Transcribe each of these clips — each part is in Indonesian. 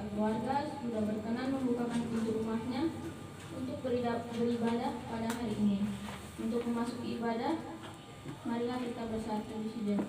keluarga sudah berkenan membukakan pintu rumahnya untuk beribadah pada hari ini. Untuk memasuki ibadah, marilah kita bersatu di sujud.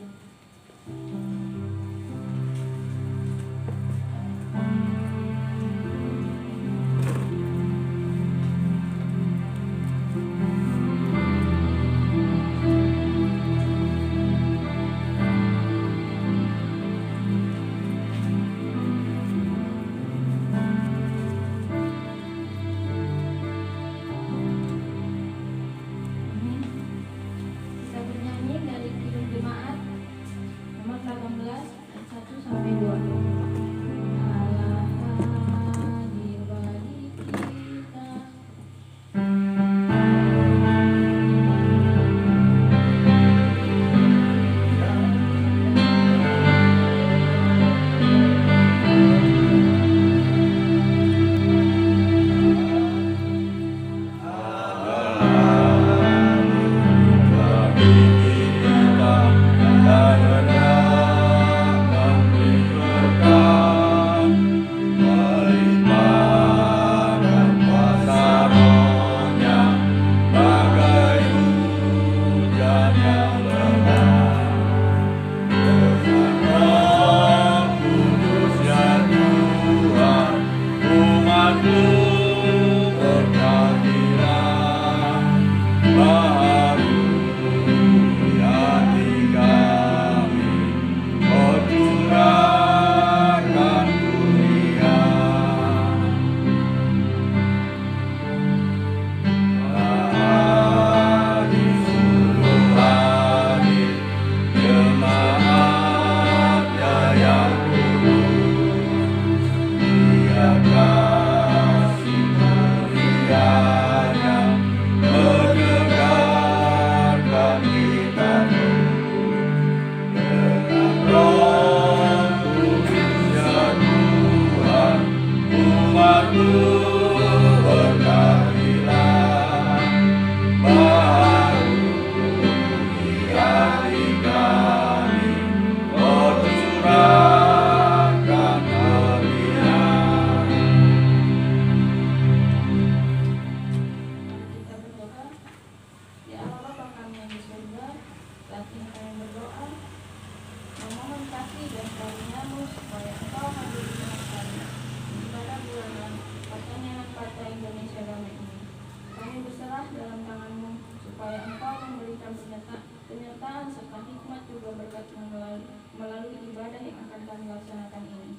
Melalui ibadah yang akan kami laksanakan ini.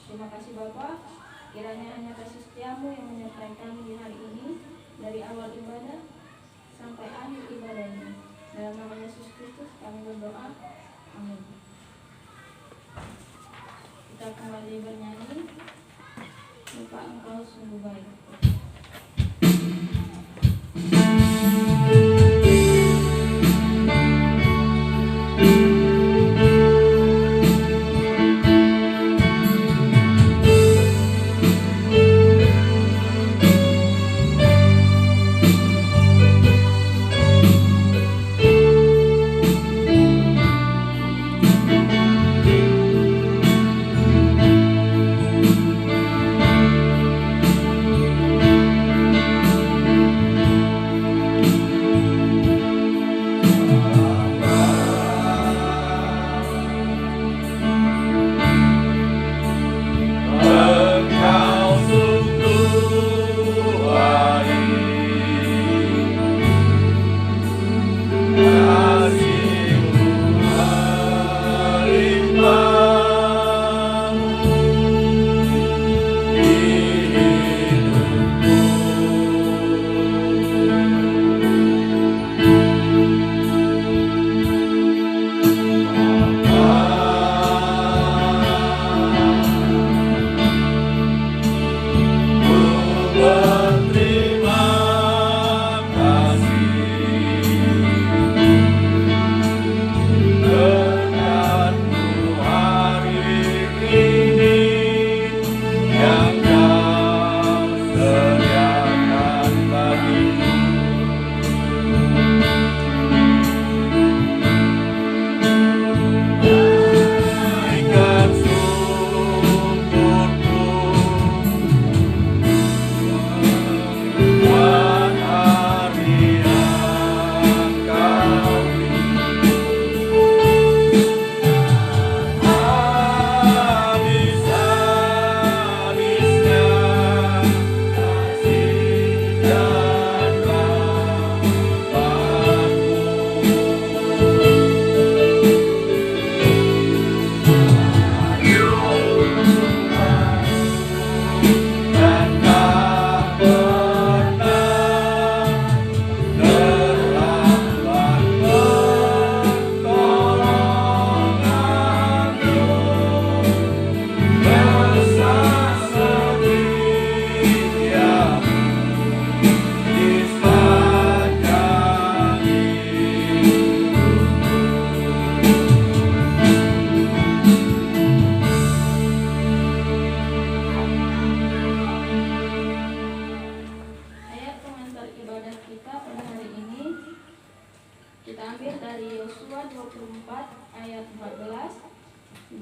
Terima kasih Bapa, kiranya hanya kasih setiamu yang menyertai kami di hari ini, dari awal ibadah sampai akhir ibadah ini. Dalam nama Yesus Kristus kami berdoa, amin. Kita kembali bernyanyi, Bapa Engkau sungguh baik.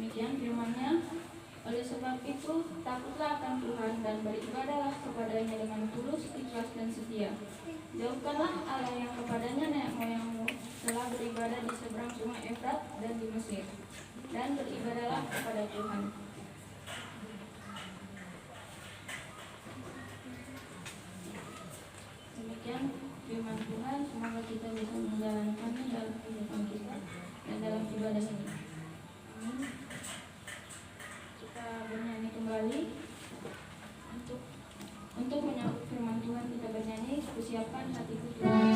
Demikian firman-Nya. Oleh sebab itu, takutlah akan Tuhan dan beribadahlah kepadanya dengan tulus, ikhlas dan setia. Jauhkanlah Allah yang kepadanya nenek moyangmu telah beribadah di seberang sungai Efrat dan di Mesir, dan beribadahlah kepada Tuhan. Demikian firman Tuhan. Semoga kita bisa menjalankannya dalam kehidupan kita dan dalam ibadah ini. Amin. Kita bernyanyi kembali untuk menyambut firman Tuhan. Kita bernyanyi, kusiapkan hatiku Tuhan.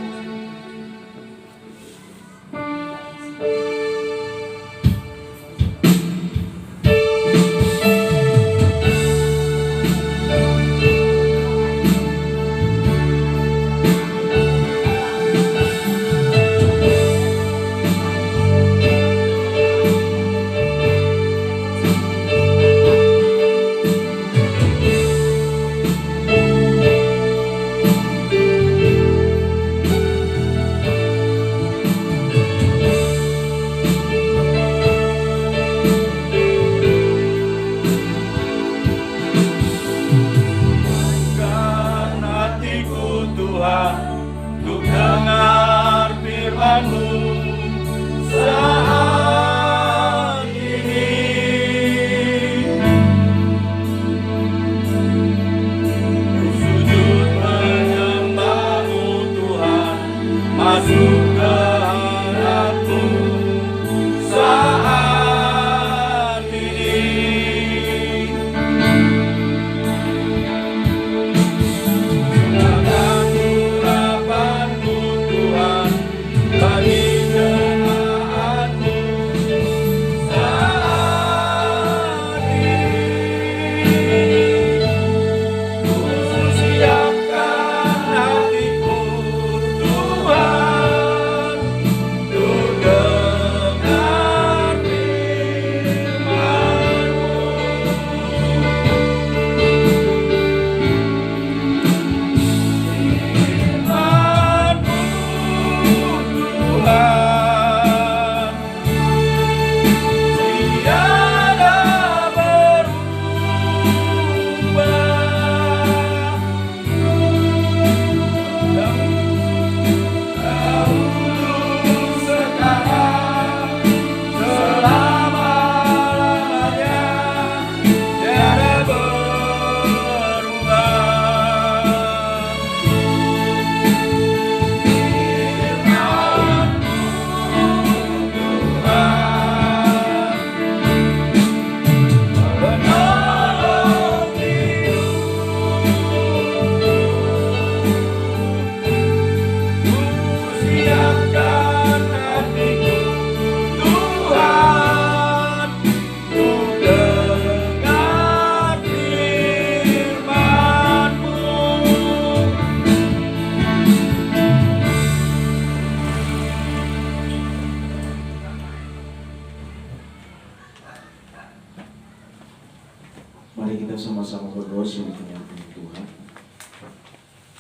Sama-sama berdoa sebelum Tuhan.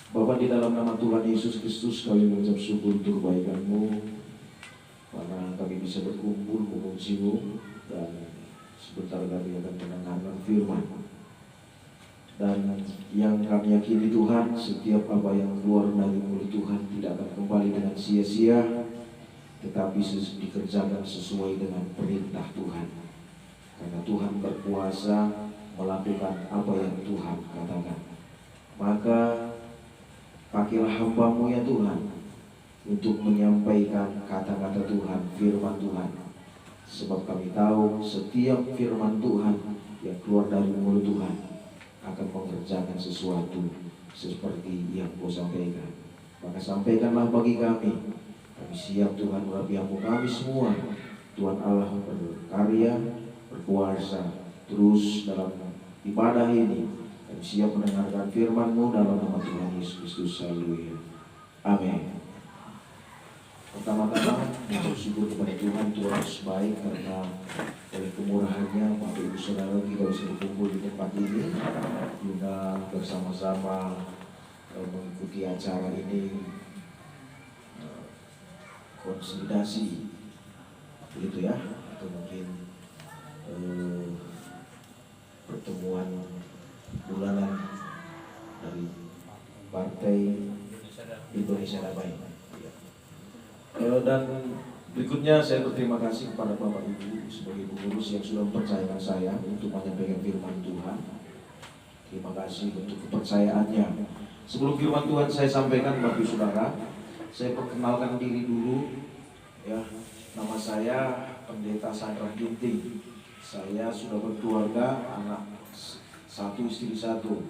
Bapa, di dalam nama Tuhan Yesus Kristus kami mengucap syukur untuk kebaikan-Mu, karena kami bisa berkumpul memuji-Mu, dan sebentar lagi akan mendengarkan firman. Dan yang kami yakini Tuhan, setiap apa yang keluar dari mulut Tuhan tidak akan kembali dengan sia-sia, tetapi dikerjakan sesuai dengan perintah Tuhan. Karena Tuhan berkuasa melakukan apa yang Tuhan katakan. Maka pakailah hamba-Mu ya Tuhan untuk menyampaikan kata-kata Tuhan, firman Tuhan. Sebab kami tahu setiap firman Tuhan yang keluar dari mulut Tuhan akan mengerjakan sesuatu seperti yang Kau sampaikan. Maka sampaikanlah bagi kami. Kami siap Tuhan merapiamu kami semua. Tuhan Allah berkarya, berkuasa terus dalam ibadah ini. Kami siap mendengarkan firman-Mu dalam nama Tuhan Yesus Kristus. Haleluya. Amin. Pertama-tama mengucap syukur kepada Tuhan. Tuhan baik karena oleh kemurahan-Nya Bapak Ibu Saudara kita bisa berkumpul di tempat ini guna bersama-sama mengikuti acara ini, konsolidasi begitu ya, atau mungkin Indonesia damai. Dan berikutnya saya berterima kasih kepada Bapak Ibu sebagai pengurus yang sudah mempercayakan saya untuk menyampaikan firman Tuhan. Terima kasih untuk kepercayaannya. Sebelum firman Tuhan saya sampaikan, Bapak Ibu Saudara, saya perkenalkan diri dulu. Ya, nama saya Pendeta Sandra Ginting. Saya sudah berkeluarga, anak satu, istri satu.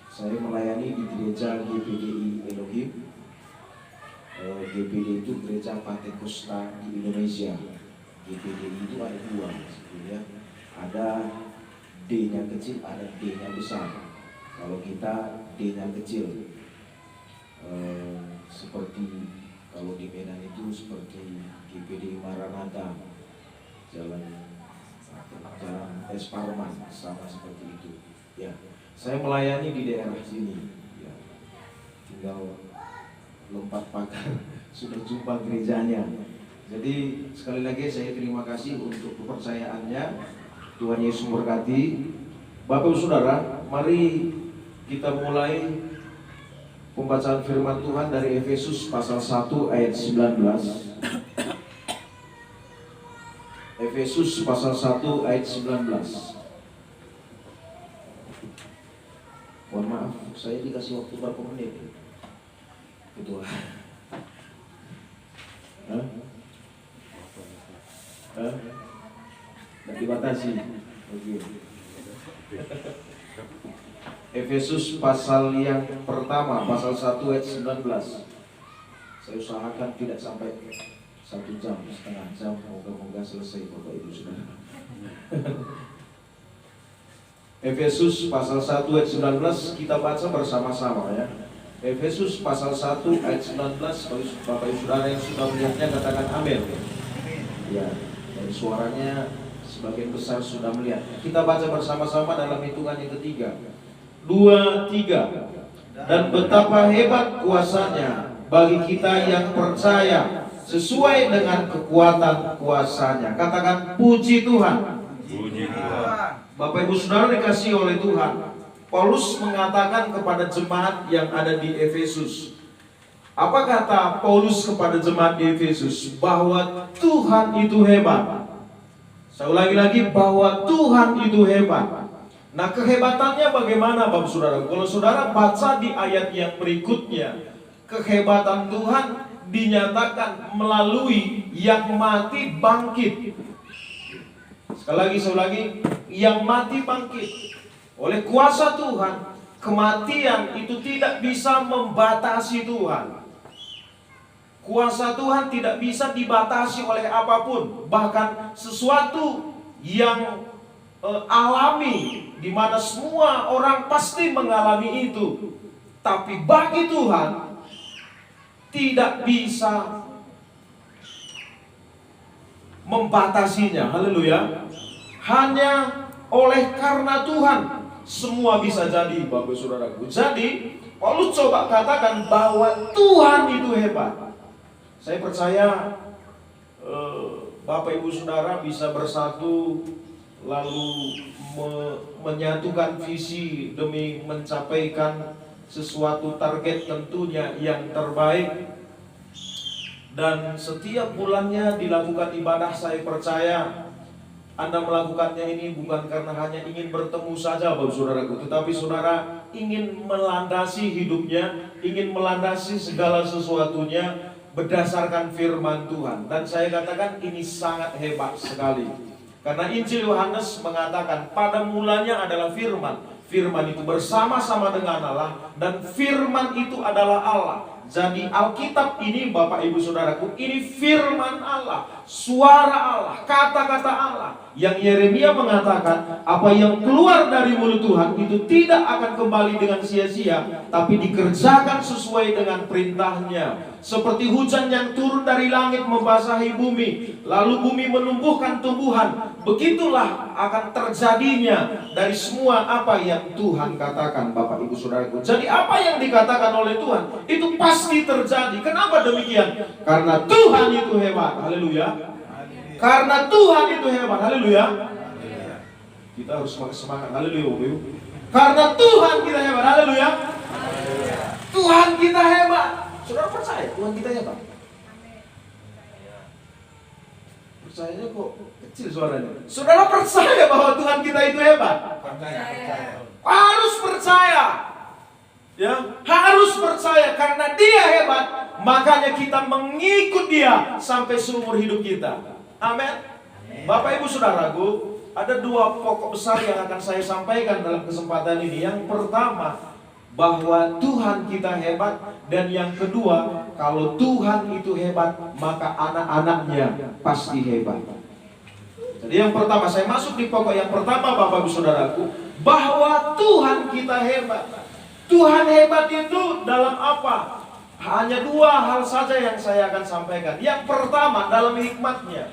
Saya melayani di gereja GPDI Elohim. GPD itu gereja Pantekosta di Indonesia. GPDI itu ada dua, ya. Ada D-nya kecil, ada D-nya besar. Kalau kita D-nya kecil, seperti kalau di Medan itu seperti GPD Maranatha, Jalan Es Parman, sama seperti itu. Ya, saya melayani di daerah sini. Ya, tinggal lompat pagar sudah jumpa gerejanya. Jadi sekali lagi saya terima kasih untuk kepercayaannya. Tuhan Yesus memberkati. Bapak Ibu Saudara, mari kita mulai pembacaan firman Tuhan dari Efesus pasal 1 ayat 19. Efesus pasal 1 ayat 19. Mohon maaf, saya dikasih waktu berapa menit? Ketua. Dan dibatasi. Oke. Efesus pasal yang pertama, pasal 1 ayat 19. Saya usahakan tidak sampai 1 jam, setengah jam. Moga-moga selesai Bapak Ibu Saudara. Efesus pasal 1 ayat 19 kita baca bersama-sama ya. Efesus pasal 1 ayat 19. Bapak Ibu Saudara yang sudah melihatnya katakan amin. Ya, dari suaranya sebagian besar sudah melihat. Kita baca bersama-sama dalam hitungan yang ketiga. 2, 3. Dan betapa hebat kuasanya bagi kita yang percaya sesuai dengan kekuatan kuasanya. Katakan puji Tuhan. Puji Tuhan. Bapak Ibu Saudara dikasihi oleh Tuhan, Paulus mengatakan kepada jemaat yang ada di Efesus. Apa kata Paulus kepada jemaat di Efesus? Bahwa Tuhan itu hebat. Saya ulangi lagi, bahwa Tuhan itu hebat. Nah, kehebatannya bagaimana Bapak Saudara? Kalau Saudara baca di ayat yang berikutnya, kehebatan Tuhan dinyatakan melalui yang mati bangkit. Sekali lagi, saya ulangi, yang mati bangkit. Oleh kuasa Tuhan, kematian itu tidak bisa membatasi Tuhan. Kuasa Tuhan tidak bisa dibatasi oleh apapun. Bahkan sesuatu yang alami, di mana semua orang pasti mengalami itu. Tapi bagi Tuhan tidak bisa membatasinya. Haleluya. Hanya oleh karena Tuhan semua bisa jadi, Bapak Saudaraku. Jadi Paulus coba katakan bahwa Tuhan itu hebat. Saya percaya Bapak Ibu Saudara bisa bersatu, lalu menyatukan visi demi mencapaikan sesuatu target tentunya yang terbaik. Dan setiap bulannya dilakukan ibadah, saya percaya Anda melakukannya ini bukan karena hanya ingin bertemu saja Bapak Saudaraku, tetapi Saudara ingin melandasi hidupnya, ingin melandasi segala sesuatunya berdasarkan firman Tuhan. Dan saya katakan ini sangat hebat sekali. Karena Injil Yohanes mengatakan pada mulanya adalah firman. Firman itu bersama-sama dengan Allah, dan firman itu adalah Allah. Jadi Alkitab ini Bapak Ibu Saudaraku, ini firman Allah, suara Allah, kata-kata Allah. Yang Yeremia mengatakan apa yang keluar dari mulut Tuhan itu tidak akan kembali dengan sia-sia, tapi dikerjakan sesuai dengan perintahnya. Seperti hujan yang turun dari langit membasahi bumi, lalu bumi menumbuhkan tumbuhan, begitulah akan terjadinya dari semua apa yang Tuhan katakan Bapak Ibu Saudaraku. Jadi apa yang dikatakan oleh Tuhan itu pasti terjadi. Kenapa demikian? Karena Tuhan itu hebat. Haleluya. Karena Tuhan itu hebat. Haleluya. Kita harus semangat. Haleluya. Karena Tuhan kita hebat. Haleluya. Tuhan kita hebat. Saudara percaya Tuhan kita hebat? Percayanya kok kecil suaranya. Saudara percaya bahwa Tuhan kita itu hebat? Harus percaya. Ya, harus percaya karena Dia hebat, makanya kita mengikut Dia sampai seumur hidup kita. Amin. Bapak Ibu Saudaraku, ada dua pokok besar yang akan saya sampaikan dalam kesempatan ini. Yang pertama, bahwa Tuhan kita hebat, dan yang kedua, kalau Tuhan itu hebat, maka anak-anaknya pasti hebat. Jadi yang pertama, saya masuk di pokok yang pertama, Bapak Ibu Saudaraku, bahwa Tuhan kita hebat. Tuhan hebat itu dalam apa? Hanya dua hal saja yang saya akan sampaikan. Yang pertama, dalam hikmatnya.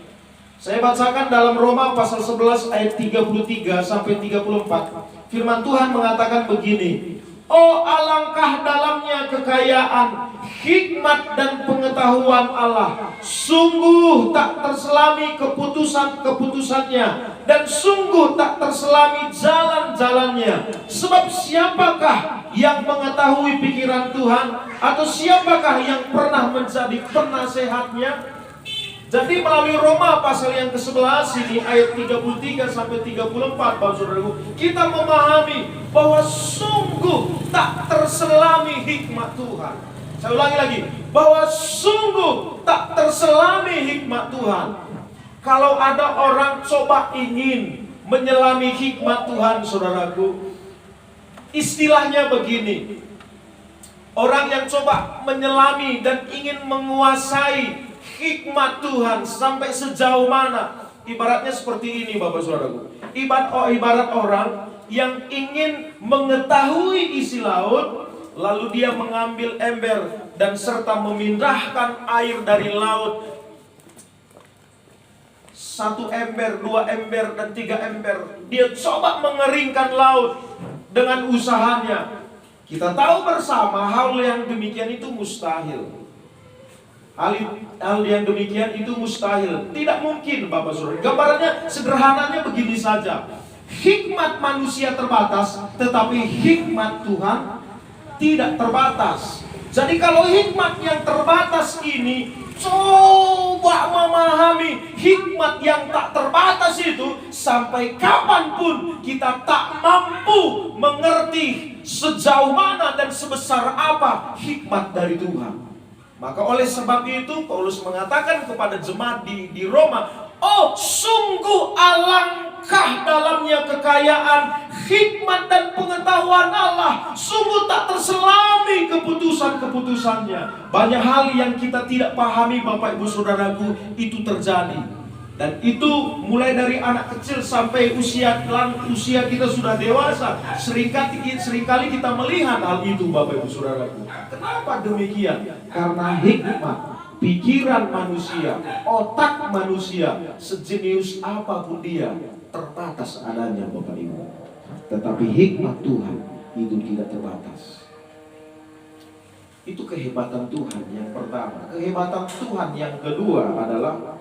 Saya bacakan dalam Roma pasal 11 ayat 33 sampai 34. Firman Tuhan mengatakan begini. Oh, alangkah dalamnya kekayaan, hikmat dan pengetahuan Allah. Sungguh tak terselami keputusan-keputusannya, dan sungguh tak terselami jalan-jalannya. Sebab siapakah yang mengetahui pikiran Tuhan? Atau siapakah yang pernah menjadi penasehatnya? Jadi melalui Roma pasal yang ke-11 ini ayat 33 sampai 34, Bapak Saudaraku, kita memahami bahwa sungguh tak terselami hikmat Tuhan. Saya ulangi lagi, bahwa sungguh tak terselami hikmat Tuhan. Kalau ada orang coba ingin menyelami hikmat Tuhan, Saudaraku, istilahnya begini. Orang yang coba menyelami dan ingin menguasai hikmat Tuhan sampai sejauh mana? Ibaratnya seperti ini, Bapak Saudaraku. Ibarat orang yang ingin mengetahui isi laut, lalu dia mengambil ember dan serta memindahkan air dari laut. 1 ember, 2 ember, dan 3 ember. Dia coba mengeringkan laut dengan usahanya. Kita tahu bersama hal yang demikian itu mustahil. Hal yang demikian itu mustahil. Tidak mungkin, Bapak Saudara. Gambarannya sederhananya begini saja. Hikmat manusia terbatas, tetapi hikmat Tuhan tidak terbatas. Jadi kalau hikmat yang terbatas ini coba memahami hikmat yang tak terbatas itu, sampai kapanpun kita tak mampu mengerti sejauh mana dan sebesar apa hikmat dari Tuhan. Maka oleh sebab itu Paulus mengatakan kepada jemaat di Roma, oh sungguh alangkah dalamnya kekayaan, hikmat dan pengetahuan Allah. Sungguh tak terselami keputusan-keputusannya. Banyak hal yang kita tidak pahami, Bapak Ibu Saudaraku, itu terjadi. Dan itu mulai dari anak kecil sampai usia kita sudah dewasa. Seringkali kita melihat hal itu, Bapak Ibu Saudaraku. Kenapa demikian? Karena hikmat, pikiran manusia, otak manusia, sejenius apapun dia, terbatas adanya, Bapak Ibu. Tetapi hikmat Tuhan itu tidak terbatas. Itu kehebatan Tuhan yang pertama. Kehebatan Tuhan yang kedua adalah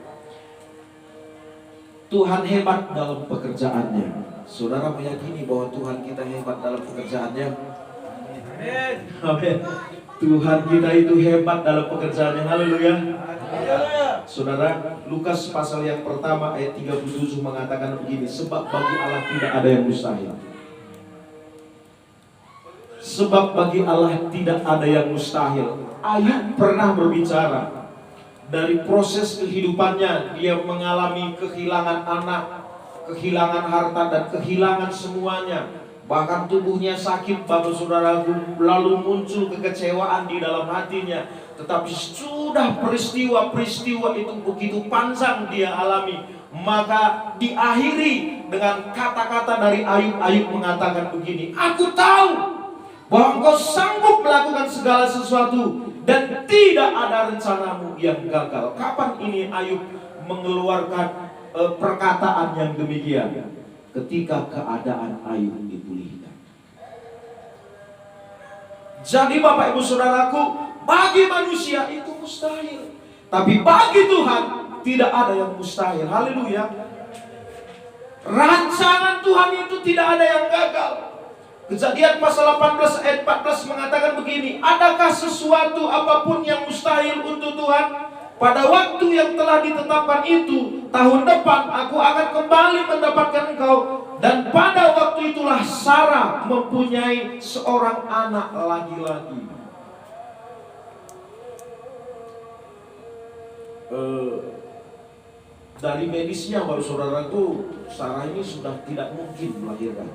Tuhan hebat dalam pekerjaannya. Saudara meyakini bahwa Tuhan kita hebat dalam pekerjaannya? Amin. Tuhan kita itu hebat dalam pekerjaannya. Haleluya. Saudara, Lukas pasal yang pertama ayat 37 mengatakan begini, sebab bagi Allah tidak ada yang mustahil. Sebab bagi Allah tidak ada yang mustahil. Ayub pernah berbicara. Dari proses kehidupannya, dia mengalami kehilangan anak, kehilangan harta, dan kehilangan semuanya. Bahkan tubuhnya sakit, Bapak Saudaraku, lalu muncul kekecewaan di dalam hatinya. Tetapi sudah peristiwa-peristiwa itu begitu panjang dia alami, maka diakhiri dengan kata-kata dari Ayub. Ayub mengatakan begini, aku tahu bahwa engkau sanggup melakukan segala sesuatu, dan tidak ada rencanamu yang gagal. Kapan ini Ayub mengeluarkan perkataan yang demikian? Ketika keadaan Ayub dipulihkan. Jadi Bapak Ibu Saudaraku, bagi manusia itu mustahil, tapi bagi Tuhan tidak ada yang mustahil. Haleluya. Rancangan Tuhan itu tidak ada yang gagal. Kejadian pasal 18 ayat 14 mengatakan begini, adakah sesuatu apapun yang mustahil untuk Tuhan? Pada waktu yang telah ditetapkan itu, tahun depan aku akan kembali mendapatkan engkau. Dan pada waktu itulah Sarah mempunyai seorang anak laki-laki. Dari medisnya, baru saudaraku, Sarah ini sudah tidak mungkin melahirkan.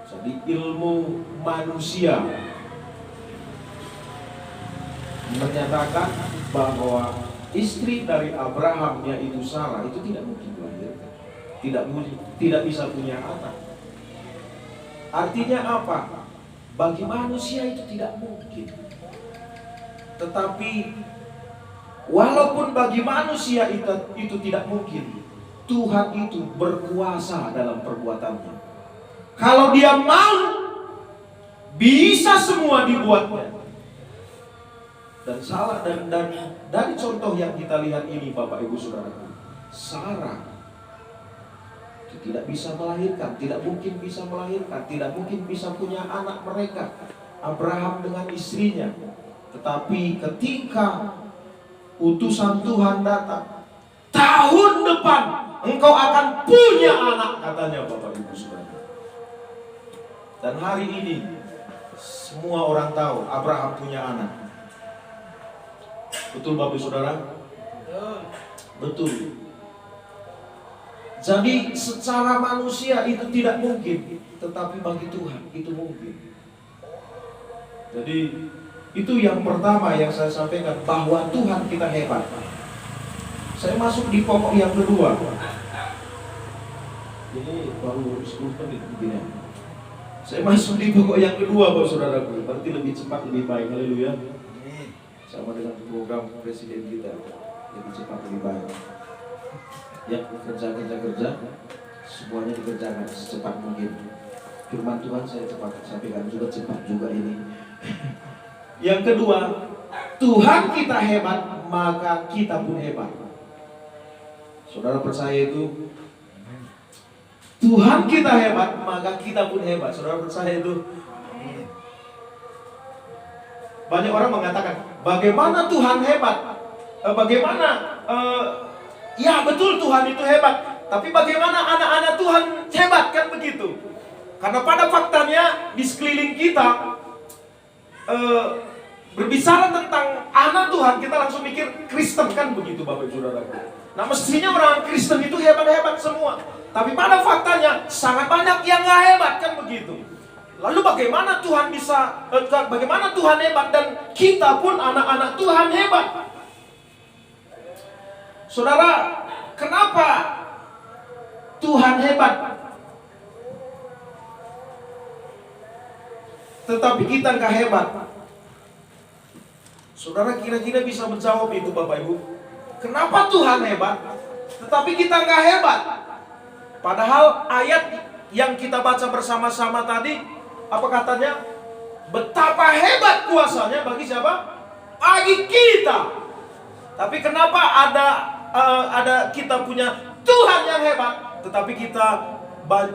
Jadi ilmu manusia menyatakan bahwa istri dari Abraham, yaitu Sarah, itu tidak mungkin melahirkan, tidak bisa punya anak. Artinya apa? Bagi manusia itu tidak mungkin. Tetapi walaupun bagi manusia itu tidak mungkin, Tuhan itu berkuasa dalam perbuatannya. Kalau Dia mau, bisa semua dibuatnya. Dan dari contoh yang kita lihat ini, Bapak Ibu Saudaraku, Sarah itu tidak bisa melahirkan, tidak mungkin bisa melahirkan, tidak mungkin bisa punya anak mereka, Abraham dengan istrinya. Tetapi ketika utusan Tuhan datang, tahun depan engkau akan punya anak, katanya Bapak Ibu Saudara. Dan hari ini semua orang tahu Abraham punya anak. Betul Bapak Saudara? Betul. Jadi secara manusia itu tidak mungkin, tetapi bagi Tuhan itu mungkin. Jadi itu yang pertama yang saya sampaikan, bahwa Tuhan kita hebat. Saya masuk di pokok yang kedua. Ini baru 10 menit begini. Saya masuk di pokok yang kedua, Bapak Saudaraku. Berarti lebih cepat, lebih baik. Haleluya. Sama dengan program presiden kita, lebih cepat, lebih baik. Ya, kerja, semuanya dikerjakan secepat mungkin. Firman Tuhan saya cepat sampaikan juga, cepat juga ini. Yang kedua, Tuhan kita hebat, maka kita pun hebat. Saudara percaya itu? Tuhan kita hebat, maka kita pun hebat. Saudara percaya itu? Banyak orang mengatakan, bagaimana Tuhan hebat? Ya betul Tuhan itu hebat, tapi bagaimana anak-anak Tuhan hebat, kan begitu? Karena pada faktanya di sekeliling kita berbicara tentang anak Tuhan, kita langsung mikir Kristen, kan begitu Bapak Ibu Saudara. Nah mestinya orang Kristen itu hebat-hebat semua, tapi pada faktanya sangat banyak yang gak hebat, kan begitu. Lalu bagaimana Tuhan bagaimana Tuhan hebat dan kita pun anak-anak Tuhan hebat? Saudara, kenapa Tuhan hebat, tetapi kita gak hebat? Saudara kira-kira bisa menjawab itu Bapak Ibu? Kenapa Tuhan hebat, tetapi kita gak hebat? Padahal ayat yang kita baca bersama-sama tadi, apa katanya? Betapa hebat kuasanya bagi siapa? Bagi kita. Tapi kenapa ada kita punya Tuhan yang hebat, tetapi kita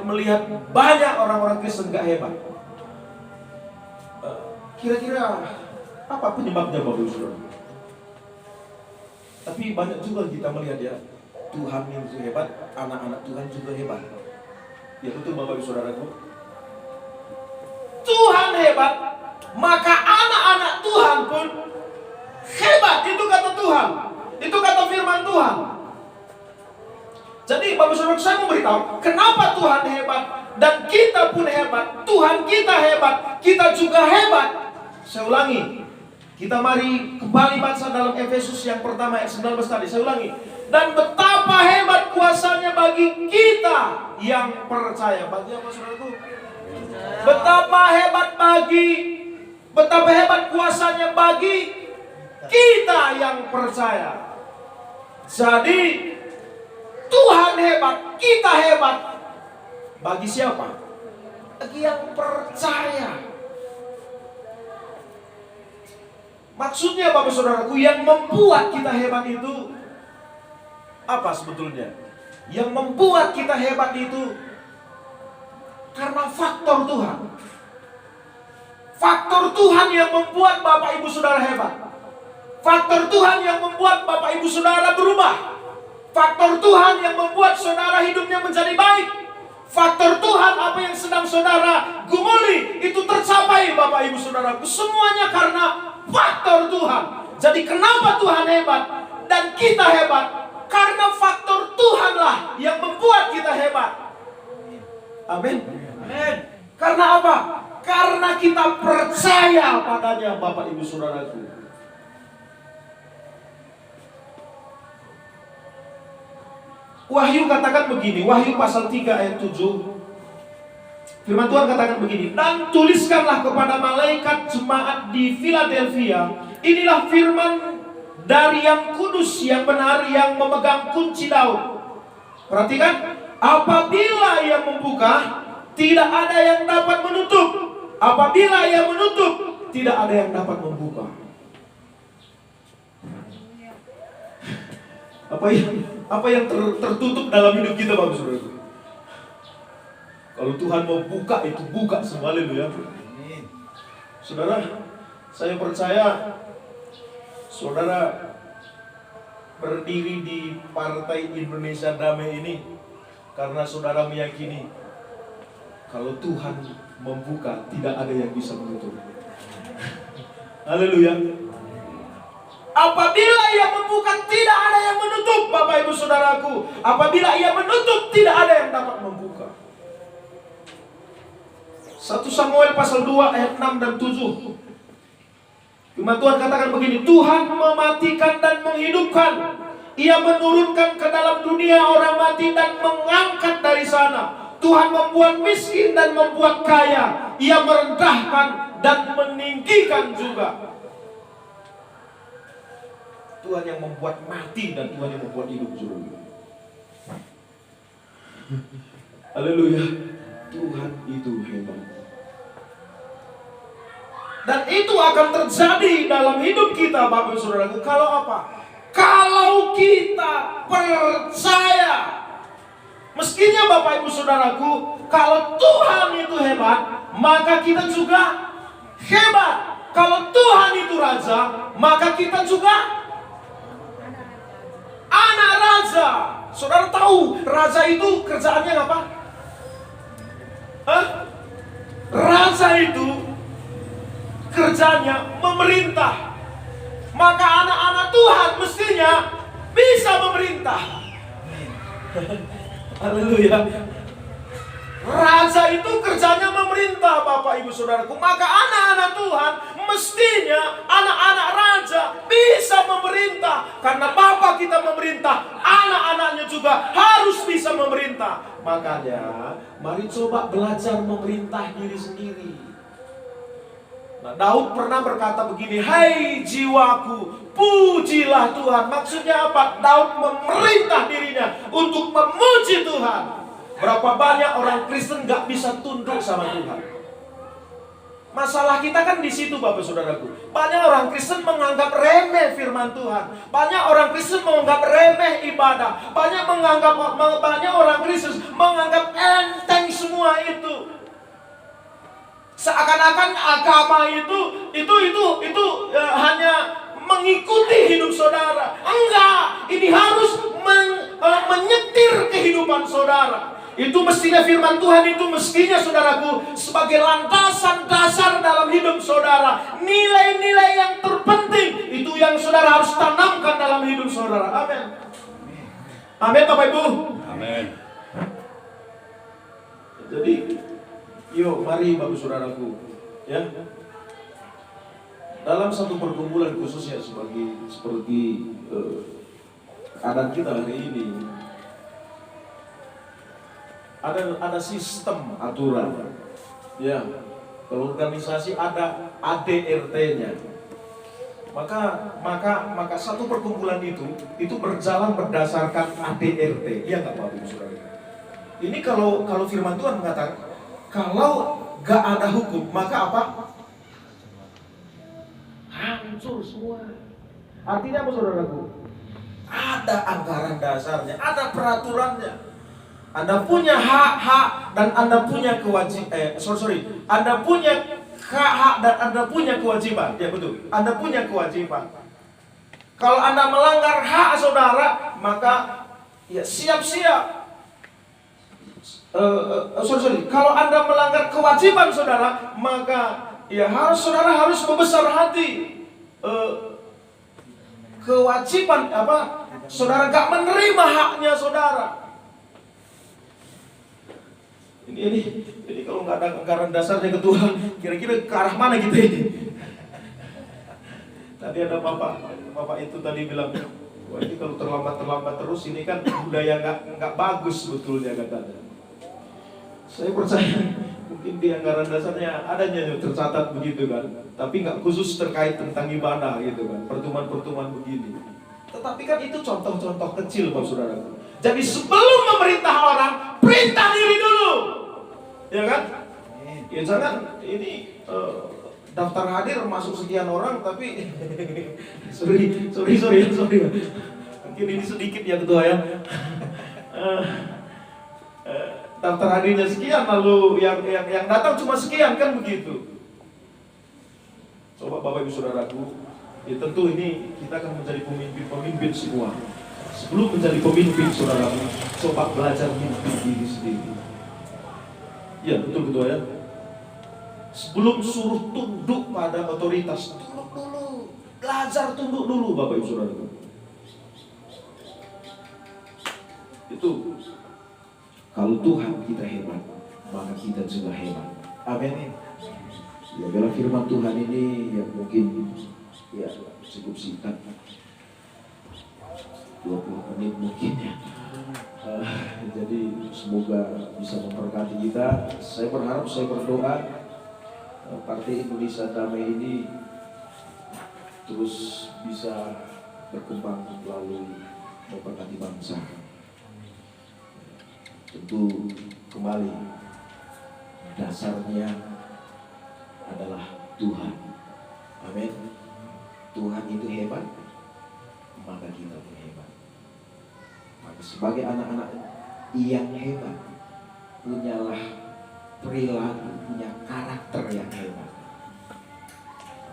melihat banyak orang-orang Kristen gak hebat? Kira-kira apa penyebabnya Bapak Ibu Saudara? Tapi banyak juga kita melihat ya, Tuhan yang hebat, anak-anak Tuhan juga hebat. Ya betul Bapak Ibu Saudaraku. Tuhan hebat, maka anak-anak Tuhan pun hebat. Itu kata Tuhan, itu kata firman Tuhan. Jadi Bapak Saudara, saya mau beritahu kenapa Tuhan hebat dan kita pun hebat. Tuhan kita hebat, kita juga hebat. Saya ulangi, kita mari kembali baca dalam Efesus yang pertama ayat 19 tadi. Saya ulangi. Dan betapa hebat kuasanya bagi kita yang percaya. Bagi apa saudaraku? Betapa hebat kuasanya bagi kita yang percaya. Jadi Tuhan hebat, kita hebat. Bagi siapa? Bagi yang percaya. Maksudnya Bapak Saudaraku, yang membuat kita hebat itu apa sebetulnya? Yang membuat kita hebat itu Karena faktor Tuhan. Faktor Tuhan yang membuat Bapak Ibu Saudara hebat. Faktor Tuhan yang membuat Bapak Ibu Saudara berubah. Faktor Tuhan yang membuat saudara hidupnya menjadi baik. Faktor Tuhan apa yang sedang saudara gumuli itu tercapai Bapak Ibu Saudaraku. Semuanya karena faktor Tuhan. Jadi kenapa Tuhan hebat dan kita hebat? Karena faktor Tuhanlah yang membuat kita hebat. Amin. Amin. Karena apa? Karena kita percaya padanya Bapak Ibu Saudaraku. Wahyu katakan begini, Wahyu pasal 3 ayat 7. Firman Tuhan katakan begini, dan tuliskanlah kepada malaikat jemaat di Philadelphia, inilah firman dari yang kudus, yang benar, yang memegang kunci Daud. Perhatikan, apabila ia membuka, tidak ada yang dapat menutup. Apabila ia menutup, tidak ada yang dapat membuka. Apa yang tertutup dalam hidup kita, Bapak Saudara? Kalau Tuhan mau buka, itu buka semua. Haleluya. Saudara, saya percaya saudara berdiri di Partai Indonesia Damai ini karena saudara meyakini kalau Tuhan membuka, tidak ada yang bisa menutup. Haleluya. Apabila ia membuka, tidak ada yang menutup, Bapak Ibu Saudaraku. Apabila ia menutup, tidak ada yang dapat membuka. 1 Samuel pasal 2 ayat 6 dan 7. Firman Tuhan katakan begini, Tuhan mematikan dan menghidupkan. Ia menurunkan ke dalam dunia orang mati dan mengangkat dari sana. Tuhan membuat miskin dan membuat kaya. Ia merendahkan dan meninggikan juga. Tuhan yang membuat mati dan Tuhan yang membuat hidup juga. Haleluya. Tuhan itu hebat. Dan itu akan terjadi dalam hidup kita, Bapak Ibu Saudaraku. Kalau apa? Kalau kita percaya. Mestinya Bapak Ibu Saudaraku, kalau Tuhan itu hebat, maka kita juga hebat. Kalau Tuhan itu raja, maka kita juga anak raja. Saudara tahu raja itu kerjaannya apa? Raja itu kerjanya memerintah. Maka anak-anak Tuhan mestinya bisa memerintah. Haleluya. Raja itu kerjanya memerintah, Bapak Ibu Saudaraku. Maka anak-anak Tuhan mestinya anak-anak raja bisa memerintah. Karena Bapa kita memerintah, anak-anaknya juga harus bisa memerintah. Makanya mari coba belajar memerintah diri sendiri. Nah, Daud pernah berkata begini, hai jiwaku, pujilah Tuhan. Maksudnya apa? Daud memerintah dirinya untuk memuji Tuhan. Berapa banyak orang Kristen gak bisa tunduk sama Tuhan. Masalah kita kan di situ, Bapak Saudaraku. Banyak orang Kristen menganggap remeh firman Tuhan. Banyak orang Kristen menganggap remeh ibadah. Banyak orang Kristen menganggap enteng semua itu. Seakan-akan agama itu hanya mengikuti hidup saudara. Enggak, ini harus menyetir kehidupan saudara. Itu mestinya firman Tuhan itu mestinya saudaraku sebagai landasan dasar dalam hidup saudara. Nilai-nilai yang terpenting itu yang saudara harus tanamkan dalam hidup saudara. Amin. Amin Bapak Ibu. Amin. Jadi yuk mari Bapak Saudaraku, ya. Dalam satu perkumpulan khususnya seperti adat kita hari ini, ada sistem aturan, ya. Kalau organisasi ada ADRT-nya. Maka satu perkumpulan itu berjalan berdasarkan ADRT. Iya nggak Bapak Ibu Saudara? Ini kalau firman Tuhan mengatakan, kalau gak ada hukum, maka apa? Hancur semua. Artinya apa saudaraku? Ada anggaran dasarnya, ada peraturannya. Anda punya hak-hak dan Anda punya kewajiban. Anda punya hak dan Anda punya kewajiban. Ya betul. Anda punya kewajiban. Kalau Anda melanggar hak saudara, maka ya siap-siap. Kalau Anda melanggar kewajiban saudara, maka ya saudara harus membesar hati. Kewajiban apa? Saudara gak menerima haknya saudara. Ini kalau nggak ada anggaran dasarnya ketua, kira-kira ke arah mana kita ini? Tadi ada bapak itu tadi bilang, wah ini kalau terlambat terus ini kan budaya nggak bagus sebetulnya katanya. Saya percaya mungkin di anggaran dasarnya adanya tercatat begitu kan, tapi nggak khusus terkait tentang ibadah gitu kan, pertemuan begini. Tetapi kan itu contoh-contoh kecil Bapak Saudara. Jadi sebelum memerintah orang, perintah diri dulu. Ya kan? Ya jangan ini daftar hadir masuk sekian orang tapi sorry. Mungkin ini sedikit ya ketua ya. Daftar hadirnya sekian lalu yang datang cuma sekian kan begitu. Coba Bapak Ibu Saudaraku, ya tentu ini kita akan menjadi pemimpin semua. Sebelum menjadi pemimpin saudara, coba belajar memimpin diri sendiri. Ya betul ketua ya. Sebelum suruh tunduk pada otoritas, tunduk dulu, belajar tunduk dulu Bapak Ibu Saudara. Itu kalau Tuhan kita hebat, maka kita juga hebat. Amin. Ya bila firman Tuhan ini ya mungkin ya cukup singkat, 20 menit mungkin ya. Jadi semoga bisa memberkati kita. Saya berharap, saya berdoa Partai Indonesia Damai ini terus bisa berkembang melalui memberkati bangsa. Tentu kembali dasarnya adalah Tuhan. Amin. Tuhan itu hebat, maka kita pun hebat. Maka sebagai anak-anak yang hebat, punyalah perilaku, punya karakter yang hebat.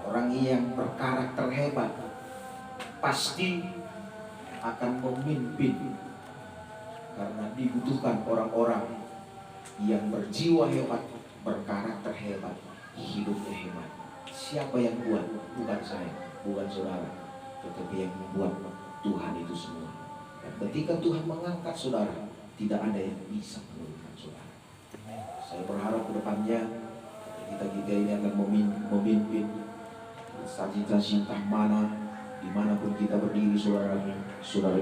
Orang yang berkarakter hebat pasti akan memimpin, karena dibutuhkan orang-orang yang berjiwa hebat, berkarakter hebat, hidupnya hebat. Siapa yang buat? Bukan saya, bukan saudara, tetapi yang membuat Tuhan itu semua. Dan ketika Tuhan mengangkat saudara, tidak ada yang bisa menurunkan saudara. Saya berharap ke depannya kita ini akan memimpin instansi entah mana, dimanapun kita berdiri saudara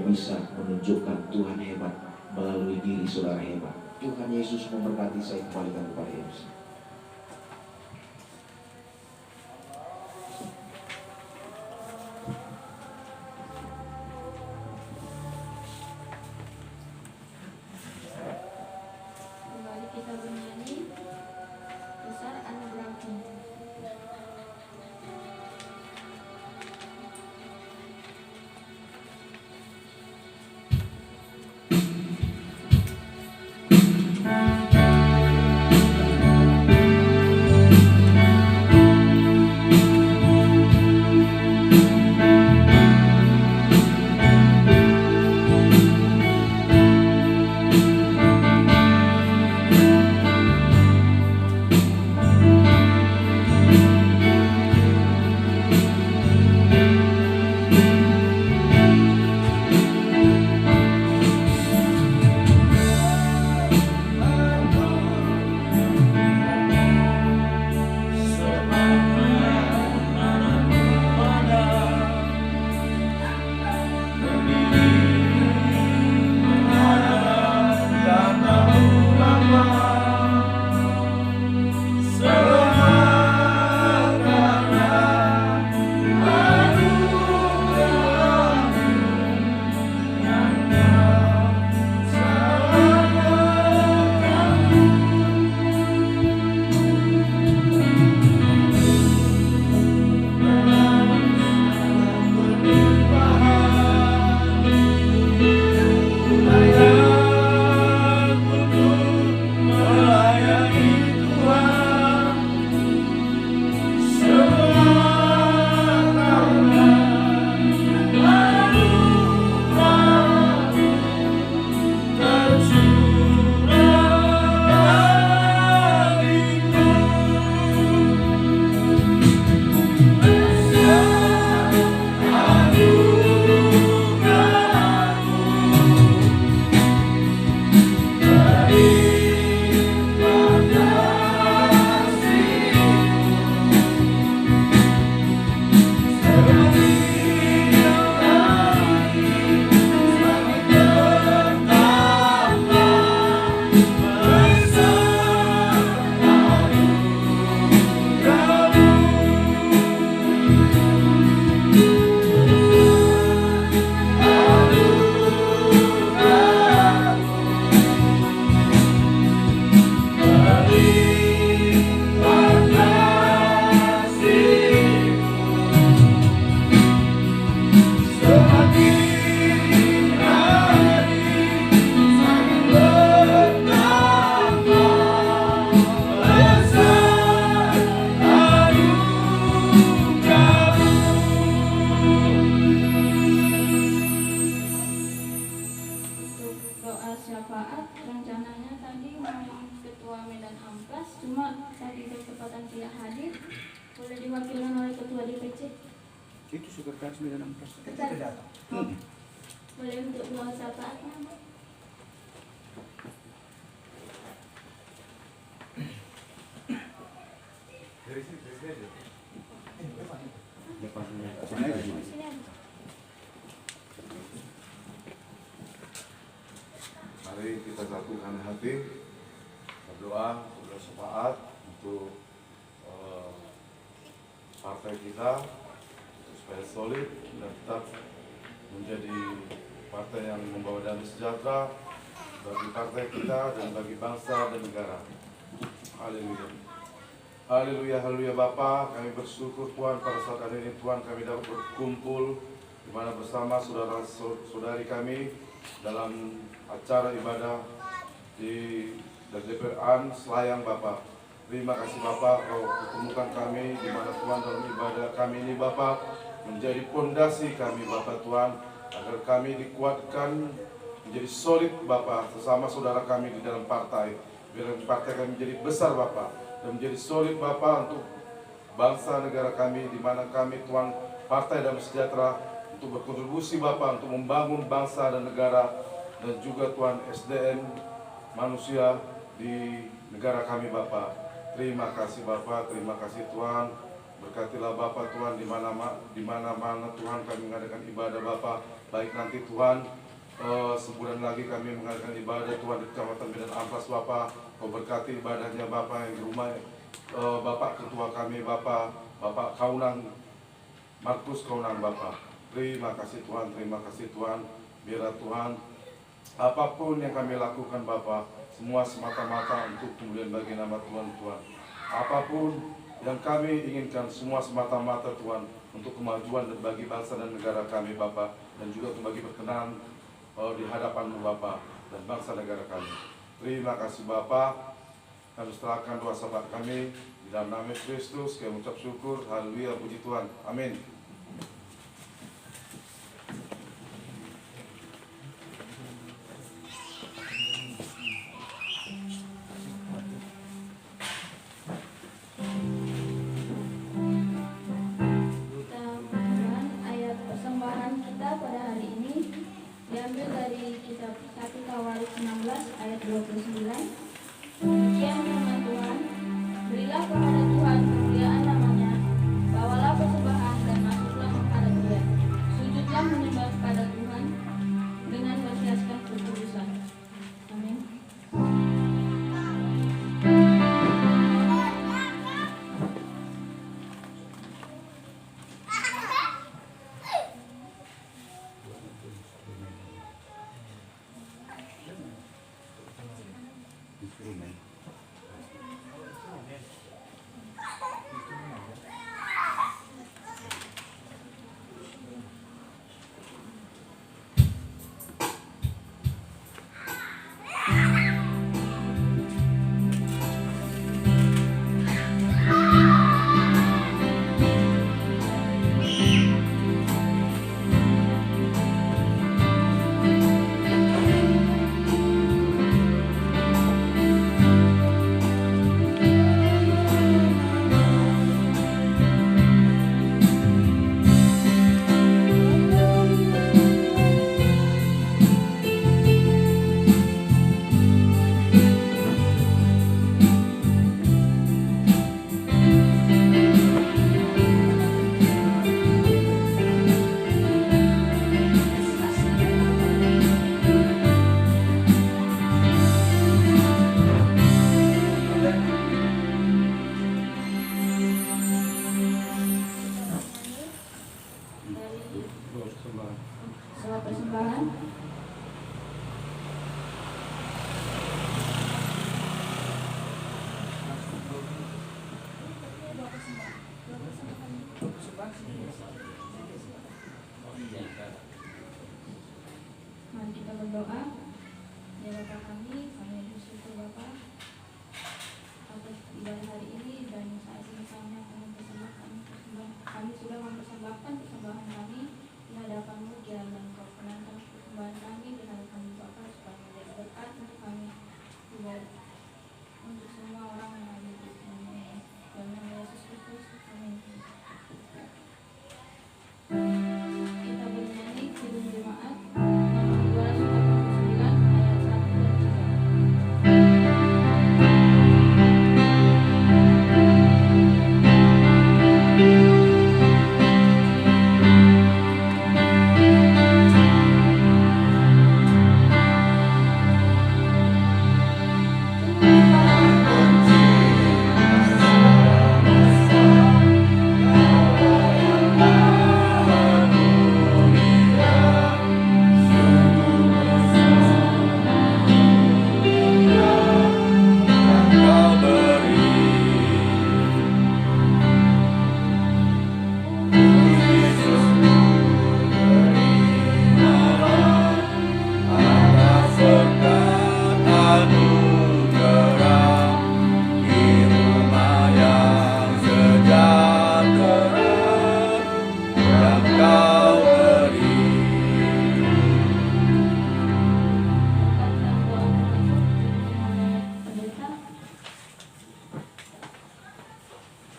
bisa menunjukkan Tuhan hebat melalui diri saudara hebat. Tuhan Yesus memberkati. Saya kembalikan kepada Yesus. Kembali kita bernyanyi besar anugerahmu. Itu sekretaris di dalam pers. Boleh untuk doa syafaat, Mama? Mari kita satukan hati, berdoa, bersyafaat untuk partai kita supaya solid dan tetap menjadi partai yang membawa damai sejahtera bagi partai kita dan bagi bangsa dan negara. Haleluya. Haleluya, haleluya Bapa, kami bersyukur Tuhan pada saat hari ini Tuhan kami dapat berkumpul di mana bersama saudara-saudari kami dalam acara ibadah di DPR Selayang Bapa. Terima kasih Bapa, Kau pertemukan kami di mana Tuhan dalam ibadah kami ini Bapa menjadi pondasi kami Bapa Tuhan, agar kami dikuatkan menjadi solid Bapa sesama saudara kami di dalam partai. Biar partai kami menjadi besar Bapa dan menjadi solid Bapa untuk bangsa negara kami, di mana kami Tuhan partai damai sejahtera untuk berkontribusi Bapa untuk membangun bangsa dan negara, dan juga Tuhan SDM manusia di negara kami Bapa. Terima kasih Bapa, terima kasih Tuhan. Berkatilah Bapa Tuhan di mana-mana Tuhan kami mengadakan ibadah Bapa. Baik nanti Tuhan sebulan lagi kami mengadakan ibadah Tuhan di Kecamatan Medan Amplas Bapa. Kau berkati ibadahnya Bapa yang di rumah Bapak Ketua kami Bapak Kaunang Markus Kaunang Bapa. Terima kasih Tuhan, terima kasih Tuhan. Biarlah Tuhan apapun yang kami lakukan Bapa, semua semata-mata untuk kemuliaan bagi nama Tuhan. Apapun yang kami inginkan, semua semata-mata Tuhan untuk kemajuan dan bagi bangsa dan negara kami Bapa, dan juga untuk bagi perkenan di hadapan-Mu Bapa dan bangsa negara kami. Terima kasih Bapa. Kami serahkan doa syafaat kami di dalam nama Kristus. Kami ucap syukur. Haleluya, puji Tuhan. Amin. Diambil dari kitab 1 Tawarikh 16 ayat 29. Demikian firman Tuhan, berilah kepada Tuhan kemuliaan namanya, bawalah persembahan dan masuklah kepada Dia, sujudlah menyembah kepada Tuhan dengan berhiaskan kekudusan. Amin.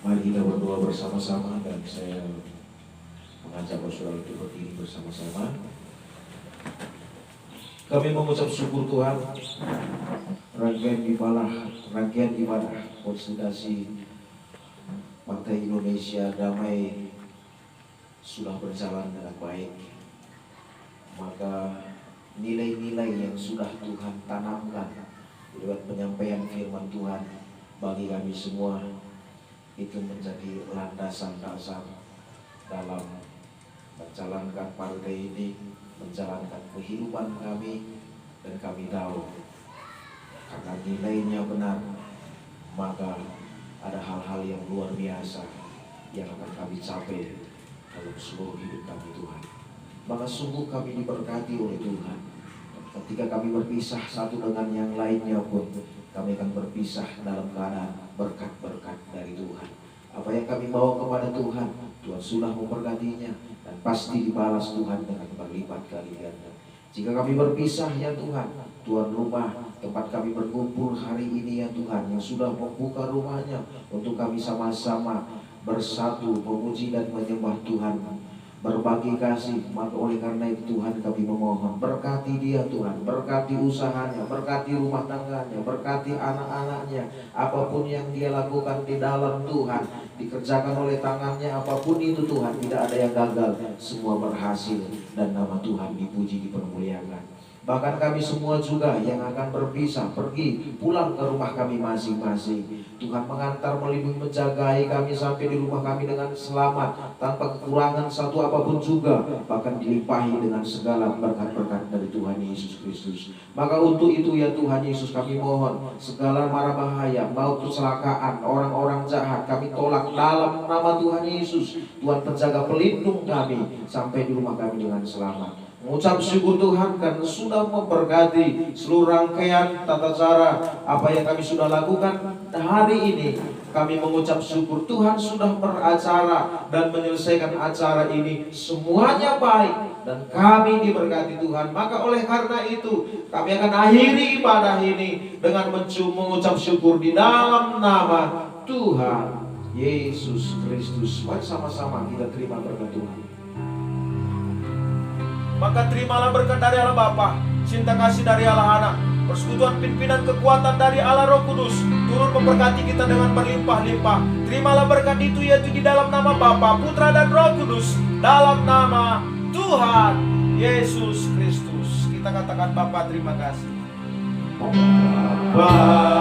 Mari kita berdoa bersama-sama dan saya mengajak saudara untuk berdiri bersama-sama. Kami mengucap syukur Tuhan, rangkaian ibadah konsultasi Partai Indonesia Damai sudah berjalan dengan baik. Maka nilai-nilai yang sudah Tuhan tanamkan lewat penyampaian firman Tuhan bagi kami semua itu menjadi landasan dasar dalam menjalankan partai ini, menjalankan kehidupan kami. Dan kami tahu karena nilainya benar, maka ada hal-hal yang luar biasa yang akan kami capai dalam seluruh hidup kami Tuhan. Maka sungguh kami diberkati oleh Tuhan. Ketika kami berpisah satu dengan yang lainnya pun, kami akan berpisah dalam keadaan berkat-berkat dari Tuhan. Apa yang kami bawa kepada Tuhan, Tuhan sudah memberkatinya dan pasti dibalas Tuhan dengan berlipat kali ganda. Jika kami berpisah ya Tuhan, Tuhan rumah tempat kami berkumpul hari ini ya Tuhan, yang sudah membuka rumahnya untuk kami sama-sama bersatu memuji dan menyembah Tuhan, berbagi kasih. Maka oleh karena itu Tuhan kami memohon, berkati dia Tuhan, berkati usahanya, berkati rumah tangganya, berkati anak-anaknya. Apapun yang dia lakukan di dalam Tuhan, dikerjakan oleh tangannya, apapun itu Tuhan, tidak ada yang gagal, semua berhasil dan nama Tuhan dipuji, dipermuliakan. Bahkan kami semua juga yang akan berpisah, pergi pulang ke rumah kami masing-masing, Tuhan mengantar, melindungi, menjagai kami sampai di rumah kami dengan selamat, tanpa kekurangan satu apapun juga, bahkan dilimpahi dengan segala berkat-berkat dari Tuhan Yesus Kristus. Maka untuk itu ya Tuhan Yesus, kami mohon segala mara bahaya, maut, kecelakaan, orang-orang jahat kami tolak dalam nama Tuhan Yesus. Tuhan penjaga, pelindung kami sampai di rumah kami dengan selamat. Mengucap syukur Tuhan karena sudah memberkati seluruh rangkaian tata cara apa yang kami sudah lakukan hari ini. Kami mengucap syukur Tuhan sudah beracara dan menyelesaikan acara ini semuanya baik dan kami diberkati Tuhan. Maka oleh karena itu kami akan akhiri ibadah ini dengan mengucap syukur di dalam nama Tuhan Yesus Kristus. Mari sama-sama kita terima berkat Tuhan. Maka terimalah berkat dari Allah Bapa, cinta kasih dari Allah Anak, persekutuan pimpinan kekuatan dari Allah Roh Kudus, turun memberkati kita dengan berlimpah-limpah. Terimalah berkat itu yaitu di dalam nama Bapa, Putra dan Roh Kudus, dalam nama Tuhan Yesus Kristus. Kita katakan Bapa terima kasih. Bapa